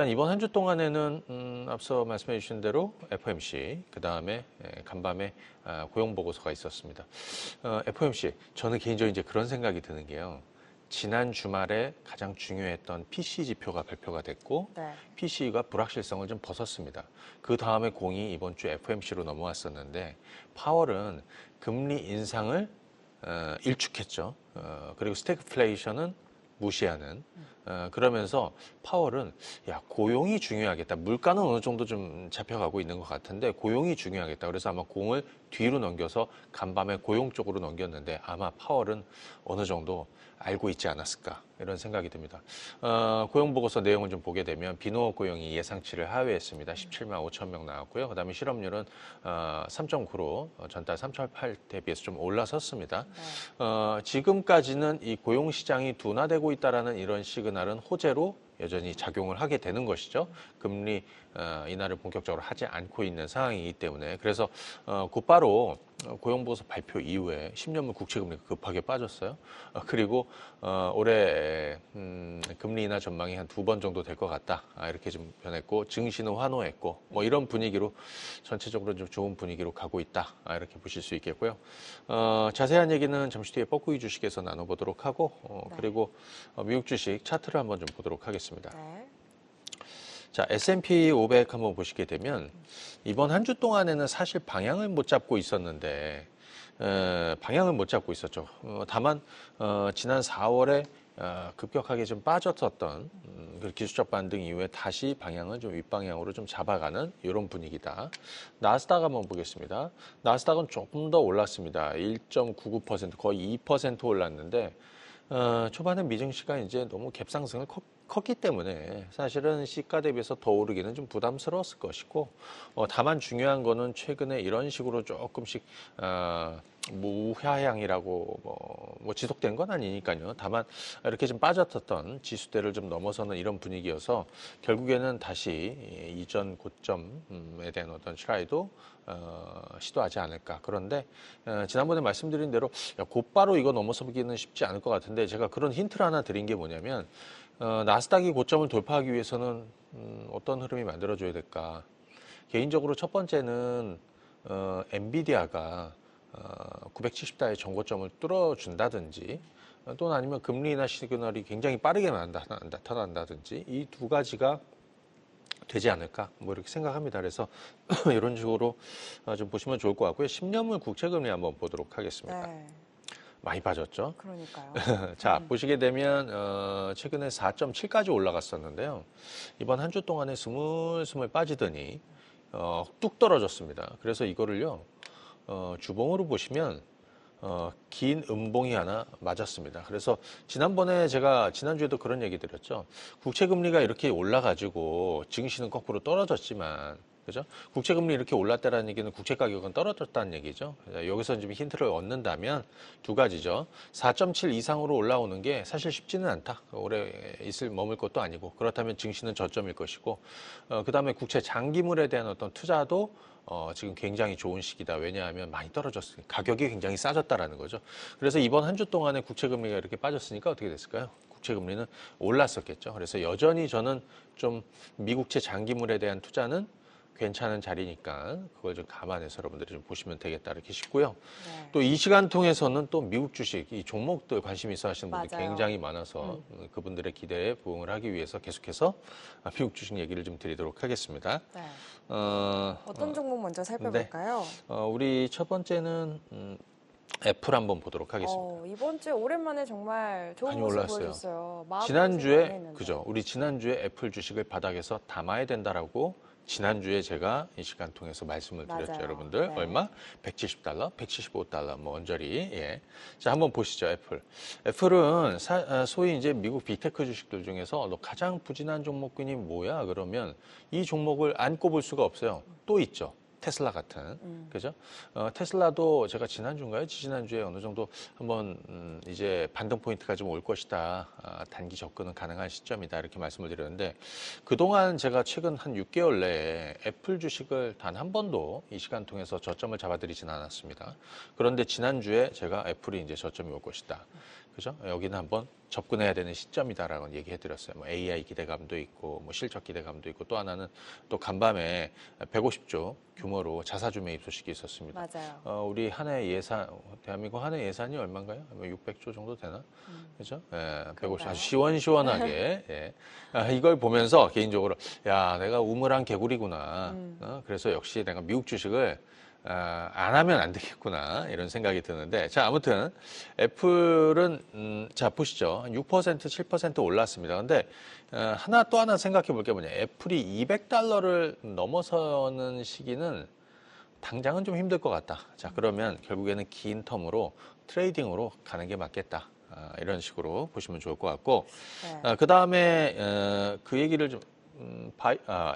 이번 한 주 동안에는 앞서 말씀해 주신 대로 FOMC, 그 다음에 간밤에 고용 보고서가 있었습니다. FOMC, 저는 개인적으로 이제 그런 생각이 드는 게요. 지난 주말에 가장 중요했던 PC 지표가 발표가 됐고, 네. PC가 불확실성을 좀 벗었습니다. 그 다음에 공이 이번 주 FOMC로 넘어왔었는데, 파월은 금리 인상을 일축했죠. 그리고 스태그플레이션은 무시하는. 그러면서 파월은 야, 고용이 중요하겠다. 물가는 어느 정도 좀 잡혀가고 있는 것 같은데 고용이 중요하겠다. 그래서 아마 공을 뒤로 넘겨서 간밤에 고용 쪽으로 넘겼는데 아마 파월은 어느 정도 알고 있지 않았을까 이런 생각이 듭니다. 고용 보고서 내용을 좀 보게 되면 비농업 고용이 예상치를 하회했습니다. 17만 5천 명 나왔고요. 그다음에 실업률은 3.9로 전달 3.8 대비해서 좀 올라섰습니다. 지금까지는 이 고용 시장이 둔화되고 있다라는 이런 시그널은 호재로 여전히 작용을 하게 되는 것이죠. 금리 인하를 본격적으로 하지 않고 있는 상황이기 때문에 그래서 곧바로 고용보고서 발표 이후에 10년물 국채금리가 급하게 빠졌어요. 그리고 올해 금리 인하 전망이 한 2번 정도 될 것 같다. 이렇게 좀 변했고 증시는 환호했고 뭐 이런 분위기로 전체적으로 좀 좋은 분위기로 가고 있다. 이렇게 보실 수 있겠고요. 자세한 얘기는 잠시 뒤에 뻐꾸기 주식에서 나눠보도록 하고 그리고 미국 주식 차트를 한번 좀 보도록 하겠습니다. 네. 자, S&P 500 한번 보시게 되면 이번 한 주 동안에는 사실 방향을 못 잡고 있었는데 방향을 못 잡고 있었죠. 다만 지난 4월에 급격하게 좀 빠졌었던 그 기술적 반등 이후에 다시 방향을 좀 윗방향으로 좀 잡아가는 이런 분위기다. 나스닥 한번 보겠습니다. 나스닥은 조금 더 올랐습니다. 1.99% 거의 2% 올랐는데 초반에 미증시가 이제 너무 갭상승을 컸기 때문에 사실은 시가 대비해서 더 오르기는 좀 부담스러웠을 것이고 다만 중요한 거는 최근에 이런 식으로 조금씩 무하향이라고 뭐 지속된 건 아니니까요. 다만 이렇게 좀 빠졌었던 지수대를 좀 넘어서는 이런 분위기여서 결국에는 다시 이전 고점에 대한 어떤 트라이도 시도하지 않을까. 그런데 지난번에 말씀드린 대로 곧바로 이거 넘어서기는 쉽지 않을 것 같은데 제가 그런 힌트를 하나 드린 게 뭐냐면 나스닥이 고점을 돌파하기 위해서는 어떤 흐름이 만들어져야 될까. 개인적으로 첫 번째는 엔비디아가 970달의 정고점을 뚫어준다든지 또는 아니면 금리 인하 시그널이 굉장히 빠르게 나타난다든지 이 두 가지가 되지 않을까 뭐 이렇게 생각합니다. 그래서 이런 식으로 좀 보시면 좋을 것 같고요. 10년물 국채금리 한번 보도록 하겠습니다. 네. 많이 빠졌죠. 그러니까요. 자, 보시게 되면 최근에 4.7까지 올라갔었는데요. 이번 한 주 동안에 스물스물 빠지더니 뚝 떨어졌습니다. 그래서 이거를요 주봉으로 보시면 긴 음봉이 하나 맞았습니다. 그래서 지난번에 제가 지난주에도 그런 얘기 드렸죠. 국채금리가 이렇게 올라가지고 증시는 거꾸로 떨어졌지만 그죠? 국채금리 이렇게 올랐다는 얘기는 국채 가격은 떨어졌다는 얘기죠. 여기서 좀 힌트를 얻는다면 두 가지죠. 4.7 이상으로 올라오는 게 사실 쉽지는 않다. 오래 머물 것도 아니고 그렇다면 증시는 저점일 것이고 그 다음에 국채 장기물에 대한 어떤 투자도 지금 굉장히 좋은 시기다. 왜냐하면 많이 떨어졌으니까 가격이 굉장히 싸졌다라는 거죠. 그래서 이번 한 주 동안에 국채금리가 이렇게 빠졌으니까 어떻게 됐을까요? 국채금리는 올랐었겠죠. 그래서 여전히 저는 좀 미국채 장기물에 대한 투자는 괜찮은 자리니까 그걸 좀 감안해서 여러분들이 좀 보시면 되겠다 이렇게 싶고요. 네. 또 이 시간 통해서는 또 미국 주식 이 종목들 관심 있어 하시는 분들이 맞아요. 굉장히 많아서 그분들의 기대에 부응을 하기 위해서 계속해서 미국 주식 얘기를 좀 드리도록 하겠습니다. 네. 어, 어떤 종목 먼저 살펴볼까요? 우리 첫 번째는 애플 한번 보도록 하겠습니다. 이번 주에 오랜만에 정말 좋은 많이 모습 올랐어요. 보여줬어요. 마음 고생 많이 지난주에 했는데. 그죠? 우리 지난주에 애플 주식을 바닥에서 담아야 된다라고 지난주에 제가 이 시간 통해서 말씀을 드렸죠, 맞아요. 여러분들. 네. 얼마? 170달러, 175달러, 뭐 언저리. 예. 자, 한번 보시죠, 애플. 애플은 소위 이제 미국 빅테크 주식들 중에서 가장 부진한 종목군이 뭐야? 그러면 이 종목을 안 꼽을 수가 없어요. 또 있죠. 테슬라 같은, 그죠? 테슬라도 제가 지난주인가요? 지난주에 어느 정도 한번 이제 반등 포인트가 좀 올 것이다. 단기 접근은 가능한 시점이다. 이렇게 말씀을 드렸는데 그동안 제가 최근 한 6개월 내에 애플 주식을 단 한 번도 이 시간 통해서 저점을 잡아드리진 않았습니다. 그런데 지난주에 제가 애플이 이제 저점이 올 것이다. 그죠? 여기는 한번 접근해야 되는 시점이다라고 얘기해드렸어요. 뭐 AI 기대감도 있고, 뭐 실적 기대감도 있고, 또 하나는 또 간밤에 150조 규모로 자사주 매입 소식이 있었습니다. 맞아요. 우리 한 해 예산, 대한민국 한 해 예산이 얼마인가요? 뭐 600조 정도 되나? 그죠? 예, 150, 그런가요? 아주 시원시원하게. 예. 이걸 보면서 개인적으로, 야, 내가 우물한 개구리구나. 그래서 역시 내가 미국 주식을 안 하면 안 되겠구나 이런 생각이 드는데 자 아무튼 애플은 자 보시죠 6% 7% 올랐습니다. 근데 하나 또 하나 생각해 볼 게 뭐냐 애플이 $200를 넘어서는 시기는 당장은 좀 힘들 것 같다. 자 그러면 결국에는 긴 텀으로 트레이딩으로 가는 게 맞겠다. 이런 식으로 보시면 좋을 것 같고 네. 그 다음에 그 얘기를 좀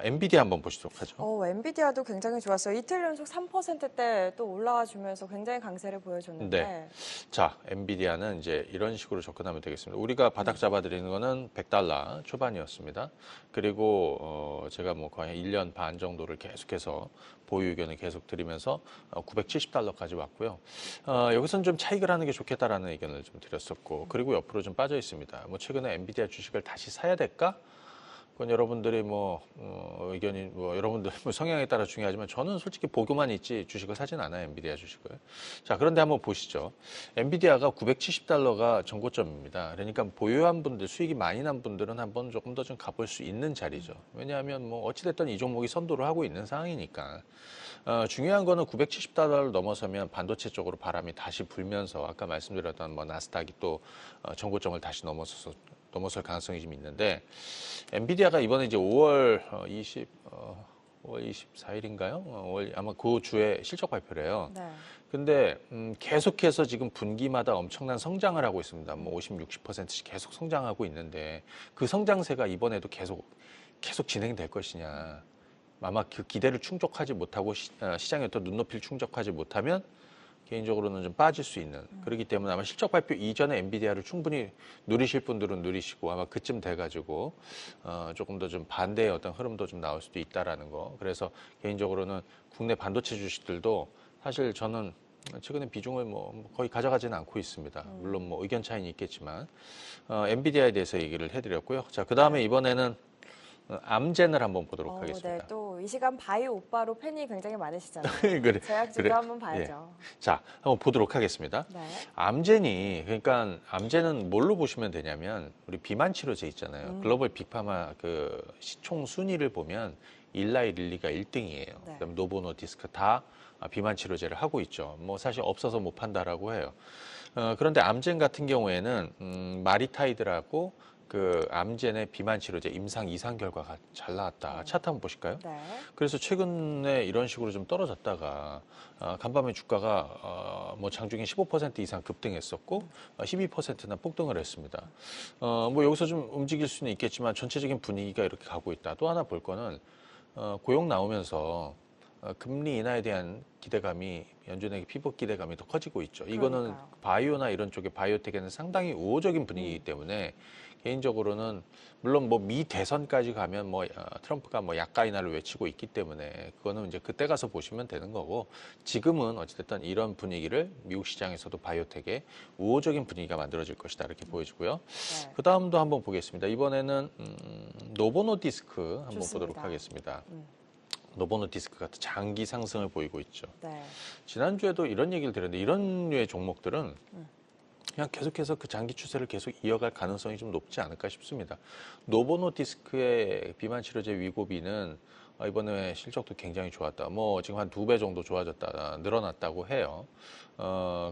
엔비디아 한번 보시도록 하죠. 엔비디아도 굉장히 좋았어요. 이틀 연속 3%대 또 올라와 주면서 굉장히 강세를 보여줬는데. 네. 자, 엔비디아는 이제 이런 식으로 접근하면 되겠습니다. 우리가 바닥 잡아드리는 거는 $100 초반이었습니다. 그리고 제가 뭐 거의 1년 반 정도를 계속해서 보유 의견을 계속 드리면서 $970까지 왔고요. 여기서는 좀 차익을 하는 게 좋겠다라는 의견을 좀 드렸었고, 그리고 옆으로 좀 빠져 있습니다. 뭐 최근에 엔비디아 주식을 다시 사야 될까? 그건 여러분들이 의견이 여러분들 성향에 따라 중요하지만 저는 솔직히 보고만 있지 주식을 사진 않아요. 엔비디아 주식을. 자, 그런데 한번 보시죠. 엔비디아가 $970가 전고점입니다. 그러니까 보유한 분들, 수익이 많이 난 분들은 한번 조금 더 좀 가볼 수 있는 자리죠. 왜냐하면 어찌됐든 이 종목이 선도를 하고 있는 상황이니까. 중요한 거는 $970를 넘어서면 반도체 쪽으로 바람이 다시 불면서 아까 말씀드렸던 나스닥이 또 전고점을 다시 넘어설 가능성이 좀 있는데 엔비디아가 이번에 이제 5월 24일인가요? 아마 그 주에 실적 발표를 해요. 네. 근데 계속해서 지금 분기마다 엄청난 성장을 하고 있습니다. 50, 60%씩 계속 성장하고 있는데 그 성장세가 이번에도 계속 진행될 것이냐. 아마 그 기대를 충족하지 못하고 시장의 어떤 눈높이를 충족하지 못하면 개인적으로는 좀 빠질 수 있는 그렇기 때문에 아마 실적 발표 이전에 엔비디아를 충분히 누리실 분들은 누리시고 아마 그쯤 돼가지고 조금 더 좀 반대의 어떤 흐름도 좀 나올 수도 있다라는 거. 그래서 개인적으로는 국내 반도체 주식들도 사실 저는 최근에 비중을 거의 가져가지는 않고 있습니다. 물론 의견 차이는 있겠지만 엔비디아에 대해서 얘기를 해드렸고요. 자, 그 다음에 이번에는 암젠을 한번 보도록 네, 하겠습니다. 또 이 시간 바이오 오빠로 팬이 굉장히 많으시잖아요. 그래, 제약주도 한번 봐야죠. 예. 자, 한번 보도록 하겠습니다. 네. 암젠이 그러니까 암젠은 뭘로 보시면 되냐면 우리 비만 치료제 있잖아요. 글로벌 빅파마 그 시총 순위를 보면 일라이 릴리가 1등이에요. 네. 그다음 노보노디스크 다 비만 치료제를 하고 있죠. 사실 없어서 못 판다라고 해요. 그런데 암젠 같은 경우에는 마리타이드라고 그 암젠의 비만 치료제 임상 이상 결과가 잘 나왔다. 차트 한번 보실까요? 네. 그래서 최근에 이런 식으로 좀 떨어졌다가 간밤에 주가가 장중에 15% 이상 급등했었고 12%나 폭등을 했습니다. 여기서 좀 움직일 수는 있겠지만 전체적인 분위기가 이렇게 가고 있다. 또 하나 볼 거는 고용 나오면서 금리 인하에 대한 기대감이 연준의 피복 기대감이 더 커지고 있죠. 이거는 그러니까요. 바이오나 이런 쪽에 바이오텍에는 상당히 우호적인 분위기이기 때문에 개인적으로는 물론 미 대선까지 가면 트럼프가 약가 인하를 외치고 있기 때문에 그거는 이제 그때 가서 보시면 되는 거고 지금은 어찌됐든 이런 분위기를 미국 시장에서도 바이오텍에 우호적인 분위기가 만들어질 것이다 이렇게 보여지고요. 네. 그 다음도 한번 보겠습니다. 이번에는 노보노디스크 한번 좋습니다. 보도록 하겠습니다. 노보노디스크가 장기 상승을 보이고 있죠. 네. 지난주에도 이런 얘기를 드렸는데 이런 류의 종목들은 그냥 계속해서 그 장기 추세를 계속 이어갈 가능성이 좀 높지 않을까 싶습니다. 노보노디스크의 비만 치료제 위고비는 이번에 실적도 굉장히 좋았다. 지금 한 2배 정도 좋아졌다, 늘어났다고 해요.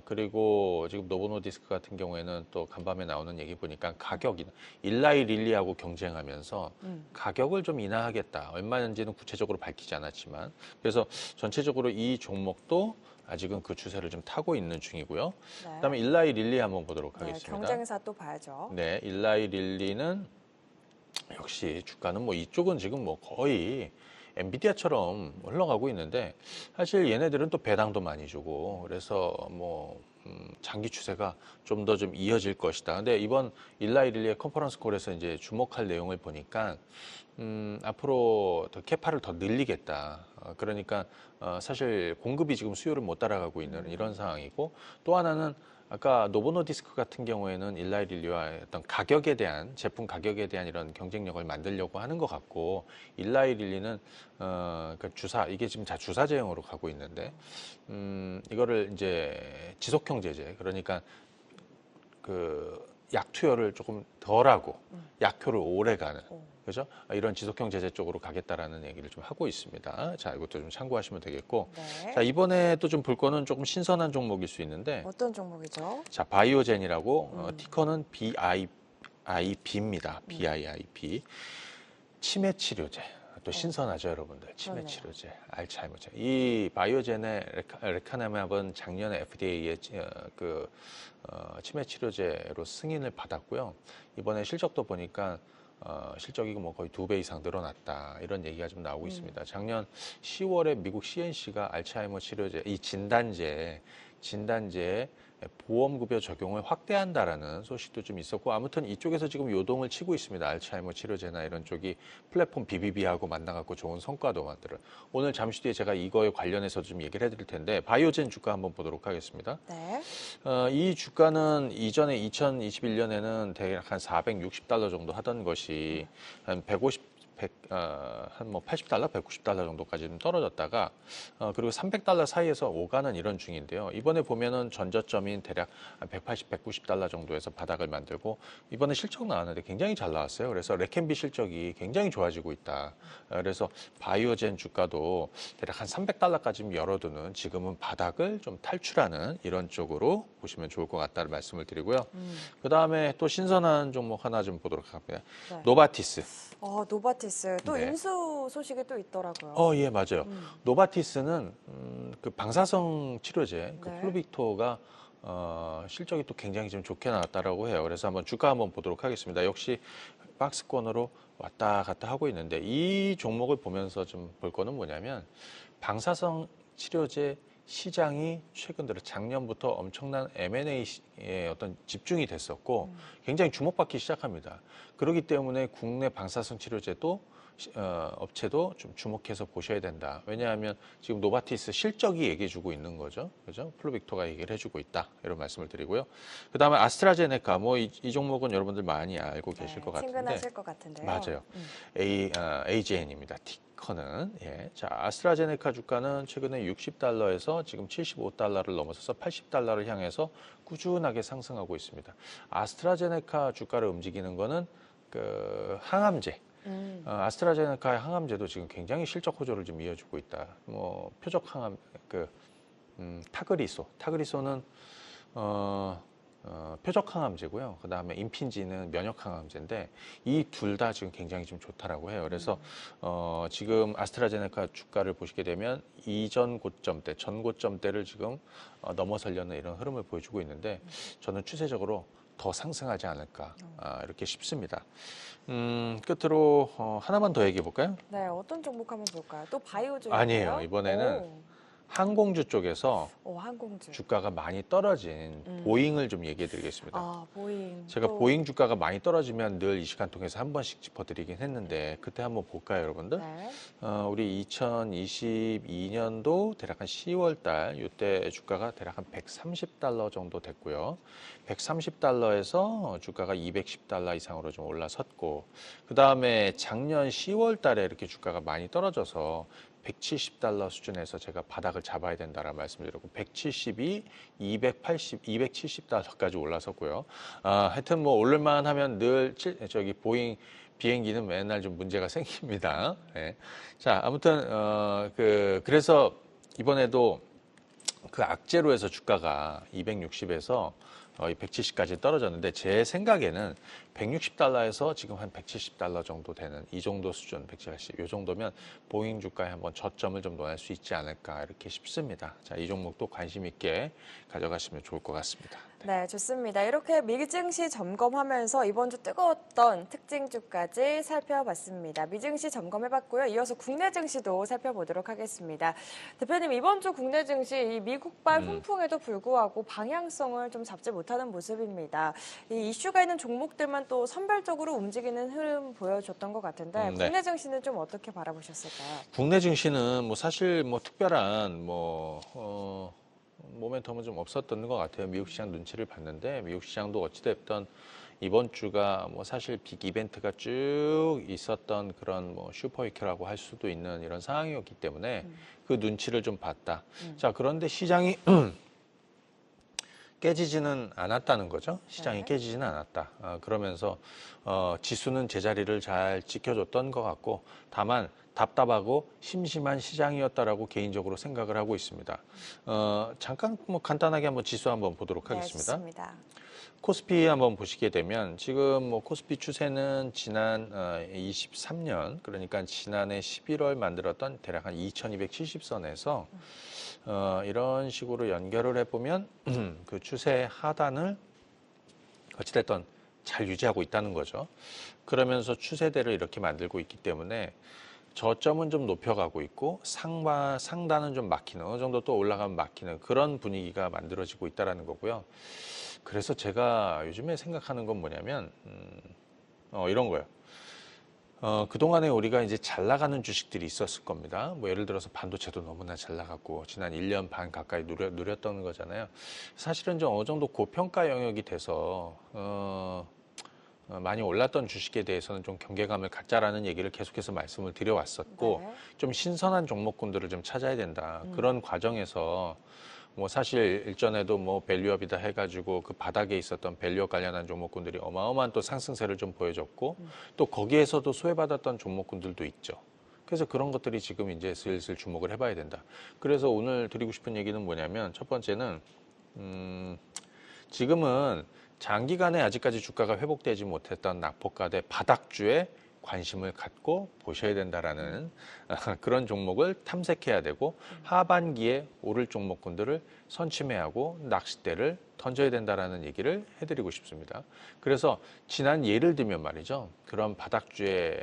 그리고 지금 노보노디스크 같은 경우에는 또 간밤에 나오는 얘기 보니까 가격이 일라이 릴리하고 경쟁하면서 가격을 좀 인하하겠다. 얼마인지는 구체적으로 밝히지 않았지만 그래서 전체적으로 이 종목도 아직은 그 추세를 좀 타고 있는 중이고요. 네. 그다음에 일라이 릴리 한번 보도록 네, 하겠습니다. 경쟁사 또 봐야죠. 네, 일라이 릴리는 역시 주가는 이쪽은 지금 거의 엔비디아처럼 흘러가고 있는데 사실 얘네들은 또 배당도 많이 주고 그래서 장기 추세가 좀 더 좀 이어질 것이다. 근데 이번 일라이 릴리의 컨퍼런스 콜에서 이제 주목할 내용을 보니까 앞으로 더 캐파를 더 늘리겠다. 그러니까 사실 공급이 지금 수요를 못 따라가고 있는 이런 상황이고 또 하나는 아까 노보노디스크 같은 경우에는 일라이릴리와 어떤 가격에 대한 제품 가격에 대한 이런 경쟁력을 만들려고 하는 것 같고 일라이릴리는 그러니까 주사 이게 지금 다 주사제형으로 가고 있는데 이거를 이제 지속형 제제 그러니까 그 약투여를 조금 덜하고 약효를 오래 가는 그죠? 이런 지속형 제재 쪽으로 가겠다라는 얘기를 좀 하고 있습니다. 자, 이것도 좀 참고하시면 되겠고. 네. 자, 이번에 또 좀 볼 거는 조금 신선한 종목일 수 있는데. 어떤 종목이죠? 자, 바이오젠이라고 티커는 BIB입니다. BIIB. 치매 치료제. 또 신선하죠, 여러분들. 치매 그렇네요. 치료제, 알츠하이머제. 이 바이오젠의 레카네맙은 작년에 FDA의 치매 치료제로 승인을 받았고요. 이번에 실적도 보니까 실적이 뭐 거의 2배 이상 늘어났다 이런 얘기가 좀 나오고 있습니다. 작년 10월에 미국 CNC가 알츠하이머 치료제 이 진단제에 보험급여 적용을 확대한다라는 소식도 좀 있었고 아무튼 이쪽에서 지금 요동을 치고 있습니다. 알츠하이머 치료제나 이런 쪽이 플랫폼 BBB하고 만나갖고 좋은 성과도 만들어. 오늘 잠시 뒤에 제가 이거에 관련해서 좀 얘기를 해드릴 텐데 바이오젠 주가 한번 보도록 하겠습니다. 네. 이 주가는 이전에 2021년에는 대략 한 $460 정도 하던 것이 한 80달러, 190달러 정도까지 좀 떨어졌다가 그리고 $300 사이에서 오가는 이런 중인데요. 이번에 보면은 전저점인 대략 180, 190달러 정도에서 바닥을 만들고 이번에 실적 나왔는데 굉장히 잘 나왔어요. 그래서 레켄비 실적이 굉장히 좋아지고 있다. 그래서 바이오젠 주가도 대략 한 $300까지 열어두는 지금은 바닥을 좀 탈출하는 이런 쪽으로 보시면 좋을 것 같다는 말씀을 드리고요. 그 다음에 또 신선한 종목 하나 좀 보도록 합니다. 네. 노바티스. 노바티스 또 네. 인수 소식이 또 있더라고요. 예, 맞아요. 노바티스는 그 방사성 치료제, 그 네. 플루빅토가 실적이 또 굉장히 좀 좋게 나왔다라고 해요. 그래서 한번 주가 한번 보도록 하겠습니다. 역시 박스권으로 왔다 갔다 하고 있는데 이 종목을 보면서 좀 볼 거는 뭐냐면 방사성 치료제 시장이 최근 들어 작년부터 엄청난 M&A에 어떤 집중이 됐었고 굉장히 주목받기 시작합니다. 그렇기 때문에 국내 방사성 치료제도 업체도 좀 주목해서 보셔야 된다. 왜냐하면 지금 노바티스 실적이 얘기해주고 있는 거죠. 그죠? 플루빅토가 얘기를 해주고 있다. 이런 말씀을 드리고요. 그 다음에 아스트라제네카, 이 종목은 여러분들 많이 알고 계실 것 같은데. 친근하실 것 같은데요. 맞아요. AGN입니다. 티커는. 예. 자, 아스트라제네카 주가는 최근에 $60에서 지금 $75를 넘어서서 $80를 향해서 꾸준하게 상승하고 있습니다. 아스트라제네카 주가를 움직이는 거는 그 항암제. 아스트라제네카의 항암제도 지금 굉장히 실적 호조를 좀 이어주고 있다. 뭐 표적 항암 타그리소는 표적 항암제고요. 그 다음에 임핀지는 면역 항암제인데 이 둘 다 지금 굉장히 좀 좋다라고 해요. 그래서 지금 아스트라제네카 주가를 보시게 되면 이전 고점대, 전 고점대를 지금 넘어서려는 이런 흐름을 보여주고 있는데 저는 추세적으로 더 상승하지 않을까 이렇게 싶습니다. 끝으로 하나만 더 얘기해 볼까요? 네, 어떤 종목 한번 볼까요? 또 바이오죠? 아니에요. 이번에는 항공주 쪽에서 항공주. 주가가 많이 떨어진 보잉을 좀 얘기해 드리겠습니다. 보잉. 제가 보잉 주가가 많이 떨어지면 늘 이 시간 통해서 한 번씩 짚어드리긴 했는데 그때 한번 볼까요, 여러분들? 네. 우리 2022년도 대략 한 10월 달 이때 주가가 대략 한 $130 정도 됐고요. $130에서 주가가 $210 이상으로 좀 올라섰고 그 다음에 작년 10월 달에 이렇게 주가가 많이 떨어져서 $170 수준에서 제가 바닥을 잡아야 된다라는 말씀드렸고 172, 280, 270달러까지 올라섰고요. 하여튼 뭐 오를만 하면 늘 보잉 비행기는 맨날 좀 문제가 생깁니다. 네. 자, 아무튼 그래서 이번에도 그 악재로 해서 주가가 260에서 170까지 떨어졌는데 제 생각에는 $160에서 지금 한 $170 정도 되는 이 정도 수준, 170, 이 정도면 보잉 주가에 한번 저점을 좀 놓을 수 있지 않을까 이렇게 싶습니다. 자, 이 종목도 관심 있게 가져가시면 좋을 것 같습니다. 네, 좋습니다. 이렇게 미증시 점검하면서 이번 주 뜨거웠던 특징주까지 살펴봤습니다. 미증시 점검해봤고요. 이어서 국내 증시도 살펴보도록 하겠습니다. 대표님, 이번 주 국내 증시 이 미국발 훈풍에도 불구하고 방향성을 좀 잡지 못하는 모습입니다. 이 이슈가 있는 종목들만 또 선별적으로 움직이는 흐름 보여줬던 것 같은데 네. 국내 증시는 좀 어떻게 바라보셨을까요? 국내 증시는 뭐 사실 뭐 특별한 모멘텀은 좀 없었던 것 같아요. 미국 시장 눈치를 봤는데 미국 시장도 어찌됐든 이번 주가 뭐 사실 빅 이벤트가 쭉 있었던 그런 뭐 슈퍼위크라고 할 수도 있는 이런 상황이었기 때문에 그 눈치를 좀 봤다. 자, 그런데 시장이 깨지지는 않았다는 거죠. 시장이 네. 깨지지는 않았다. 그러면서 지수는 제자리를 잘 지켜줬던 것 같고 다만 답답하고 심심한 시장이었다라고 개인적으로 생각을 하고 있습니다. 잠깐 뭐 간단하게 한번 지수 한번 보도록 네, 하겠습니다. 좋습니다. 코스피 한번 보시게 되면 지금 뭐 코스피 추세는 지난 23년 그러니까 지난해 11월 만들었던 대략 한 2270선에서 이런 식으로 연결을 해보면 그 추세 하단을 어찌됐든 잘 유지하고 있다는 거죠. 그러면서 추세대를 이렇게 만들고 있기 때문에 저점은 좀 높여가고 있고 상단은 좀 막히는 어느 정도 또 올라가면 막히는 그런 분위기가 만들어지고 있다는 거고요. 그래서 제가 요즘에 생각하는 건 뭐냐면 이런 거예요. 그동안에 우리가 이제 잘 나가는 주식들이 있었을 겁니다. 뭐 예를 들어서 반도체도 너무나 잘 나갔고 지난 1년 반 가까이 누렸던 거잖아요. 사실은 좀 어느 정도 고평가 영역이 돼서 많이 올랐던 주식에 대해서는 좀 경계감을 갖자라는 얘기를 계속해서 말씀을 드려왔었고 네. 좀 신선한 종목군들을 좀 찾아야 된다. 그런 과정에서 뭐 사실 일전에도 뭐 밸류업이다 해가지고 그 바닥에 있었던 밸류업 관련한 종목군들이 어마어마한 또 상승세를 좀 보여줬고 또 거기에서도 소외받았던 종목군들도 있죠. 그래서 그런 것들이 지금 이제 슬슬 주목을 해봐야 된다. 그래서 오늘 드리고 싶은 얘기는 뭐냐면 첫 번째는 지금은 장기간에 아직까지 주가가 회복되지 못했던 낙폭과대 바닥주에 관심을 갖고 보셔야 된다라는 그런 종목을 탐색해야 되고 하반기에 오를 종목군들을 선취매하고 낚싯대를 던져야 된다라는 얘기를 해드리고 싶습니다. 그래서 지난 예를 들면 말이죠. 그런 바닥주의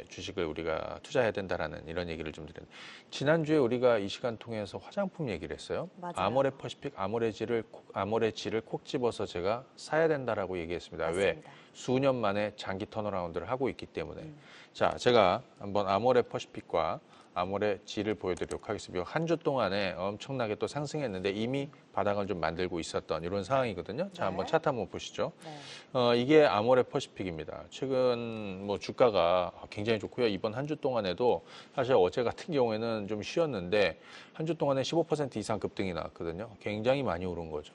주식을 우리가 투자해야 된다라는 이런 얘기를 좀 드렸는데 지난주에 우리가 이 시간 통해서 화장품 얘기를 했어요. 맞아요. 아모레 퍼시픽 아모레지를 콕 집어서 제가 사야 된다라고 얘기했습니다. 왜? 맞습니다. 수년 만에 장기 턴어라운드를 하고 있기 때문에. 자, 제가 한번 아모레 퍼시픽과 아모레 G를 보여드리도록 하겠습니다. 한 주 동안에 엄청나게 또 상승했는데 이미 바닥을 좀 만들고 있었던 이런 상황이거든요. 자, 네. 한번 차트 한번 보시죠. 네. 이게 아모레 퍼시픽입니다. 최근 뭐 주가가 굉장히 좋고요. 이번 한 주 동안에도 사실 어제 같은 경우에는 좀 쉬었는데 한 주 동안에 15% 이상 급등이 나왔거든요. 굉장히 많이 오른 거죠.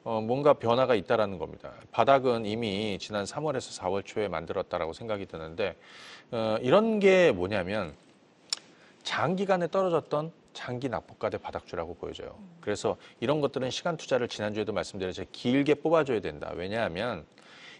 뭔가 변화가 있다라는 겁니다. 바닥은 이미 지난 3월에서 4월 초에 만들었다라고 생각이 드는데 이런 게 뭐냐면 장기간에 떨어졌던 장기 낙폭과대 바닥주라고 보여져요. 그래서 이런 것들은 시간 투자를 지난주에도 말씀드렸지만 길게 뽑아줘야 된다. 왜냐하면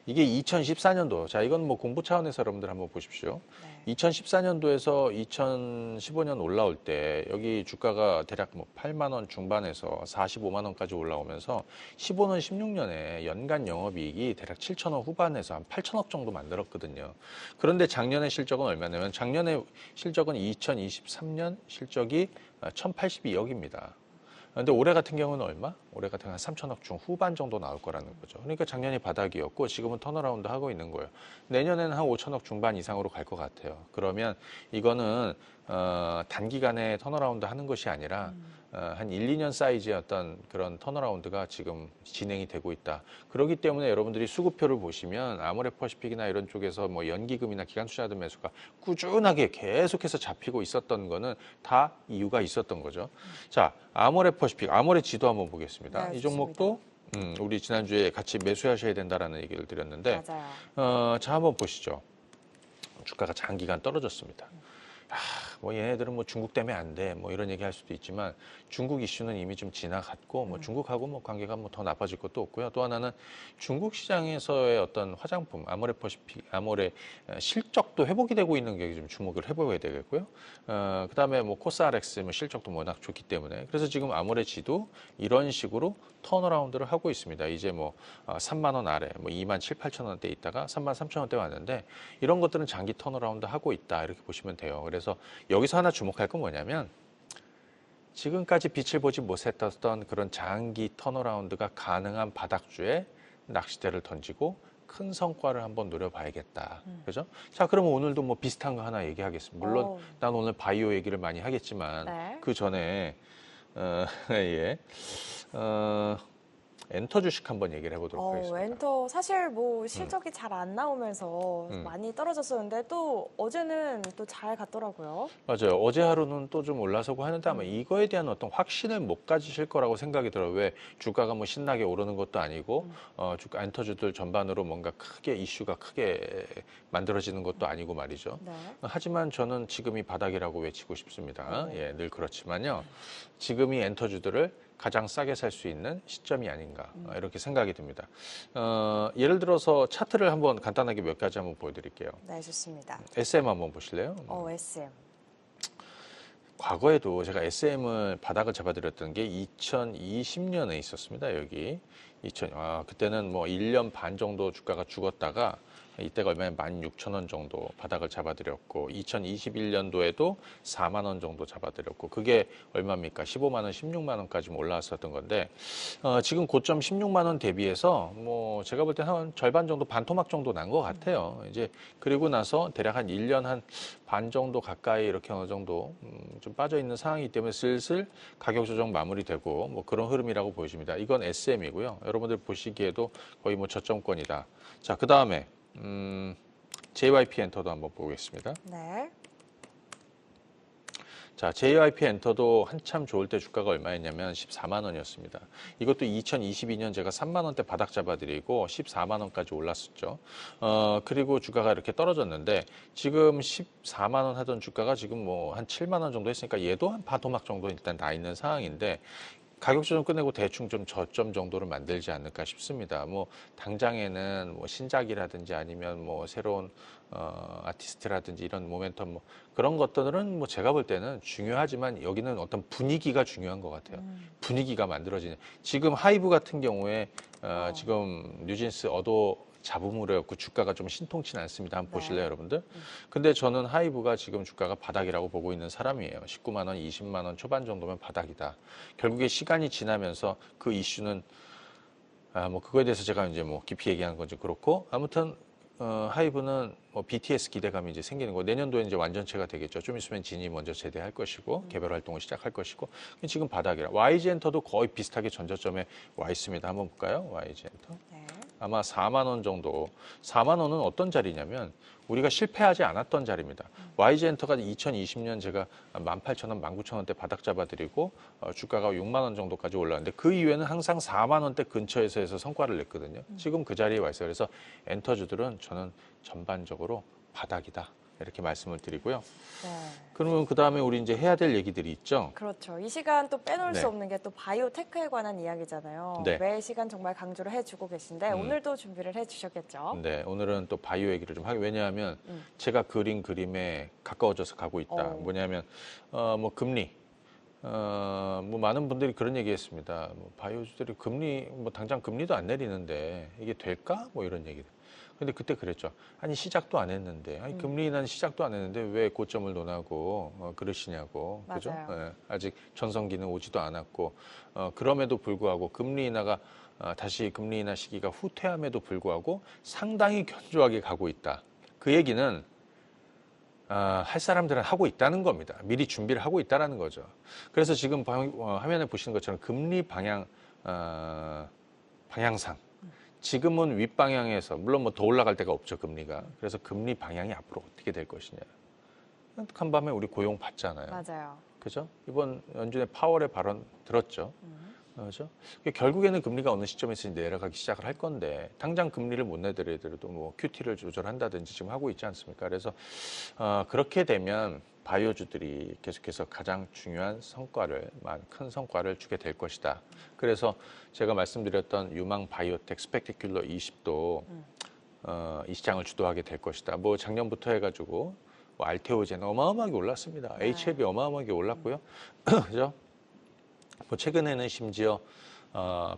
이게 2014년도, 자, 이건 뭐 공부 차원에서 여러분들 한번 보십시오. 네. 2014년도에서 2015년 올라올 때 여기 주가가 대략 뭐 8만 원 중반에서 45만 원까지 올라오면서 15년, 16년에 연간 영업이익이 대략 7천억 후반에서 한 8천억 정도 만들었거든요. 그런데 작년에 실적은 얼마냐면 작년에 실적은 2023년 실적이 1,082억입니다. 근데 올해 같은 경우는 얼마? 올해 같은 경우는 한 3천억 중 후반 정도 나올 거라는 거죠. 그러니까 작년이 바닥이었고 지금은 턴어라운드 하고 있는 거예요. 내년에는 한 5천억 중반 이상으로 갈 것 같아요. 그러면 이거는 단기간에 턴어라운드 하는 것이 아니라 한 1, 2년 사이즈의 어떤 그런 턴어라운드가 지금 진행이 되고 있다. 그렇기 때문에 여러분들이 수급표를 보시면 아모레 퍼시픽이나 이런 쪽에서 뭐 연기금이나 기관투자자들 매수가 꾸준하게 계속해서 잡히고 있었던 거는 다 이유가 있었던 거죠. 자, 아모레 퍼시픽, 아모레 지도 한번 보겠습니다. 네, 이 종목도 우리 지난주에 같이 매수하셔야 된다라는 얘기를 드렸는데 맞아요. 자, 한번 보시죠. 주가가 장기간 떨어졌습니다. 뭐 얘네들은 뭐 중국 때문에 안 돼, 뭐 이런 얘기 할 수도 있지만 중국 이슈는 이미 좀 지나갔고 뭐 중국하고 뭐 관계가 뭐 더 나빠질 것도 없고요. 또 하나는 중국 시장에서의 어떤 화장품 아모레 퍼시픽, 아모레 실적도 회복이 되고 있는 게 좀 주목을 해보셔야 되겠고요. 그다음에 뭐 코스RX 뭐 실적도 워낙 좋기 때문에 그래서 지금 아모레 G도 이런 식으로 턴어라운드를 하고 있습니다. 이제 뭐 3만 원 아래, 뭐 2만 7, 8천 원대 있다가 3만 3천 원대 왔는데 이런 것들은 장기 턴어라운드 하고 있다 이렇게 보시면 돼요. 그래서 여기서 하나 주목할 건 뭐냐면 지금까지 빛을 보지 못했던 그런 장기 턴어라운드가 가능한 바닥주에 낚싯대를 던지고 큰 성과를 한번 노려봐야겠다. 그죠? 자, 그러면 오늘도 뭐 비슷한 거 하나 얘기하겠습니다. 물론 난 오늘 바이오 얘기를 많이 하겠지만 네. 그 전에 예. 엔터 주식 한번 얘기를 해보도록 하겠습니다. 엔터 사실 뭐 실적이 잘 안 나오면서 음. 많이 떨어졌었는데 또 어제는 또 잘 갔더라고요. 맞아요. 어제 하루는 또 좀 올라서고 하는데 아마 이거에 대한 어떤 확신을 못 가지실 거라고 생각이 들어요. 왜 주가가 뭐 신나게 오르는 것도 아니고 주가 엔터주들 전반으로 뭔가 크게 이슈가 크게 만들어지는 것도 아니고 말이죠. 네. 하지만 저는 지금이 바닥이라고 외치고 싶습니다. 예, 늘 그렇지만요. 지금이 엔터주들을 가장 싸게 살 수 있는 시점이 아닌가 이렇게 생각이 듭니다. 예를 들어서 차트를 한번 간단하게 몇 가지 한번 보여드릴게요. 네, 좋습니다. SM 한번 보실래요? SM. 과거에도 제가 SM을 바닥을 잡아드렸던 게 2020년에 있었습니다. 여기 그때는 뭐 1년 반 정도 주가가 죽었다가 이때가 얼마에 16,000원 정도 바닥을 잡아드렸고 2021년도에도 4만 원 정도 잡아드렸고 그게 얼마입니까? 15만 원, 16만 원까지 올라왔었던 건데 지금 고점 16만 원 대비해서 뭐 제가 볼 때 한 절반 정도 반토막 정도 난 것 같아요. 이제 그리고 나서 대략 한 1년 한 반 정도 가까이 이렇게 어느 정도 좀 빠져 있는 상황이기 때문에 슬슬 가격 조정 마무리되고 뭐 그런 흐름이라고 보여집니다. 이건 SM이고요. 여러분들 보시기에도 거의 뭐 저점권이다. 자, 그 다음에 JYP 엔터도 한번 보겠습니다. 네. 자, JYP 엔터도 한참 좋을 때 주가가 얼마였냐면 14만 원이었습니다. 이것도 2022년 제가 3만 원대 바닥 잡아드리고 14만 원까지 올랐었죠. 그리고 주가가 이렇게 떨어졌는데 지금 14만 원 하던 주가가 지금 뭐 한 7만 원 정도 했으니까 얘도 한 반토막 정도 일단 나 있는 상황인데 가격 조정 끝내고 대충 좀 저점 정도를 만들지 않을까 싶습니다. 뭐 당장에는 뭐 신작이라든지 아니면 뭐 새로운 아티스트라든지 이런 모멘텀 뭐 그런 것들은 뭐 제가 볼 때는 중요하지만 여기는 어떤 분위기가 중요한 것 같아요. 분위기가 만들어지는 지금 하이브 같은 경우에 지금 뉴진스 어도 잡음으로 해갖고 주가가 좀 신통치는 않습니다. 한번 보실래요, 여러분들? 근데 저는 하이브가 지금 주가가 바닥이라고 보고 있는 사람이에요. 19만 원, 20만 원 초반 정도면 바닥이다. 결국에 시간이 지나면서 그 이슈는 뭐 그거에 대해서 제가 이제 뭐 깊이 얘기하는 건지 그렇고 아무튼 하이브는 뭐 BTS 기대감이 이제 생기는 거. 내년도에 이제 완전체가 되겠죠. 좀 있으면 진이 먼저 제대할 것이고 개별 활동을 시작할 것이고 지금 바닥이라. YG 엔터도 거의 비슷하게 전저점에 와 있습니다. 한번 볼까요? YG 엔터. 네. 아마 4만 원 정도. 4만 원은 어떤 자리냐면 우리가 실패하지 않았던 자리입니다. YG 엔터가 2020년 제가 18,000원, 19,000원대 바닥 잡아드리고 주가가 6만 원 정도까지 올랐는데 그 이후에는 항상 4만 원대 근처에서 해서 성과를 냈거든요. 지금 그 자리에 와 있어요. 그래서 엔터주들은 저는 전반적으로 바닥이다. 이렇게 말씀을 드리고요. 네. 그러면 그 다음에 우리 이제 해야 될 얘기들이 있죠. 그렇죠. 이 시간 또 빼놓을 네. 수 없는 게 또 바이오테크에 관한 이야기잖아요. 네. 매 시간 정말 강조를 해주고 계신데 오늘도 준비를 해주셨겠죠? 네, 오늘은 또 바이오 얘기를 좀 하게. 왜냐하면 제가 그린 그림에 가까워져서 가고 있다. 뭐냐면 뭐 금리. 뭐 많은 분들이 그런 얘기했습니다. 뭐 바이오주들이 금리 뭐 당장 금리도 안 내리는데 이게 될까? 뭐 이런 얘기들. 근데 그때 그랬죠. 아니 시작도 안 했는데, 아니 금리 인하는 시작도 안 했는데 왜 고점을 논하고 그러시냐고, 그죠? 맞아요. 아직 전성기는 오지도 않았고 그럼에도 불구하고 금리 인하가 다시 금리 인하 시기가 후퇴함에도 불구하고 상당히 견조하게 가고 있다. 그 얘기는 할 사람들은 하고 있다는 겁니다. 미리 준비를 하고 있다는 거죠. 그래서 지금 화면에 보시는 것처럼 금리 방향상 지금은 윗방향에서 물론 뭐 더 올라갈 데가 없죠, 금리가. 그래서 금리 방향이 앞으로 어떻게 될 것이냐. 한밤에 우리 고용 받잖아요. 맞아요. 그죠? 이번 연준의 파월의 발언 들었죠. 그죠? 결국에는 금리가 어느 시점에서 내려가기 시작을 할 건데 당장 금리를 못 내더라도 뭐 QT를 조절한다든지 지금 하고 있지 않습니까? 그래서 그렇게 되면 바이오주들이 계속해서 가장 중요한 성과를, 큰 성과를 주게 될 것이다. 그래서 제가 말씀드렸던 유망 바이오텍 스펙티큘러 20도 이 시장을 주도하게 될 것이다. 뭐 작년부터 해가지고 뭐 알테오젠 어마어마하게 올랐습니다. 네. HLB 어마어마하게 올랐고요. 그죠? 뭐 최근에는 심지어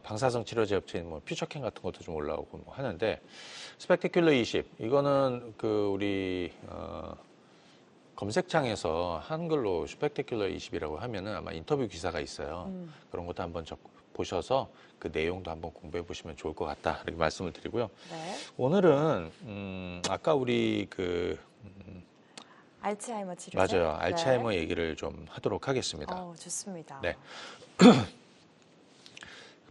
방사성 치료제 업체인 뭐 퓨처캔 같은 것도 좀 올라오고 뭐 하는데 스펙티큘러 20 이거는 그 우리 검색창에서 한글로 스펙티큘러 20이라고 하면은 아마 인터뷰 기사가 있어요. 그런 것도 한번 보셔서 그 내용도 한번 공부해 보시면 좋을 것 같다. 이렇게 말씀을 드리고요. 네. 오늘은 아까 우리 그 알츠하이머 치료제. 맞아요. 네. 알츠하이머 얘기를 좀 하도록 하겠습니다. 좋습니다. 네.